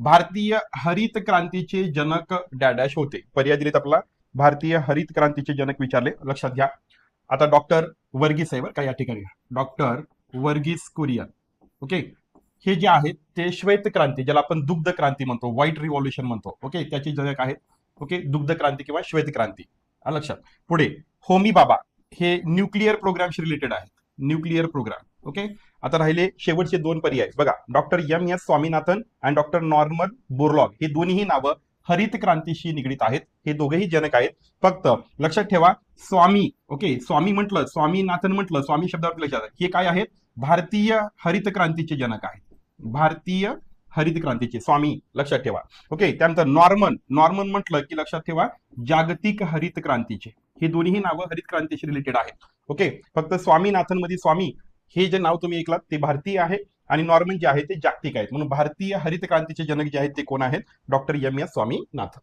भारतीय हरित क्रांतीचे जनक डॅडॅश होते. पर्याय दिलेत आपला. भारतीय हरित क्रांतीचे जनक विचारले, लक्षात घ्या. आता डॉक्टर वर्गीस आहे बरं का या ठिकाणी, डॉक्टर वर्गीस कुरियन. ओके, हे जे आहेत ते श्वेत क्रांती, ज्याला आपण दुग्ध क्रांती म्हणतो, व्हाईट रिव्हॉल्युशन म्हणतो, ओके, त्याचे जनक आहेत. ओके, दुग्ध क्रांती किंवा श्वेत क्रांती. लक्षात. पुढे होमी बाबा, हे न्यूक्लिअर प्रोग्रामशी रिलेटेड आहेत, न्यूक्लिअर प्रोग्राम. ओके, आता राहिले शेवटचे दोन पर्याय बघा, डॉक्टर एम एस स्वामीनाथन आणि डॉक्टर नॉर्मन बोरलॉग. हे दोन्ही नावं हरित क्रांतीशी निगडीत आहेत. हे दोघेही जनक आहेत. फक्त लक्षात ठेवा, स्वामी, ओके, स्वामी म्हटलं, स्वामीनाथन म्हटलं, स्वामी शब्दावरती लक्षात, हे काय आहेत? भारतीय हरित क्रांतीचे जनक आहेत. भारतीय हरित क्रांतीचे स्वामी, लक्षात ठेवा. ओके, त्यानंतर नॉर्मन, नॉर्मन म्हटलं की लक्षात ठेवा जागतिक हरित क्रांतीचे. हे दोन्ही नावं हरित क्रांतीशी रिलेटेड आहेत. ओके, फक्त स्वामीनाथन मध्ये स्वामी हे जे नाव तुम्ही ऐकलात ते भारतीय आहे आणि नॉर्मन जे आहे ते जागतिक आहेत. म्हणून भारतीय हरित क्रांतीचे जनक जे आहेत ते कोण आहेत? Doctor M S Swaminathan.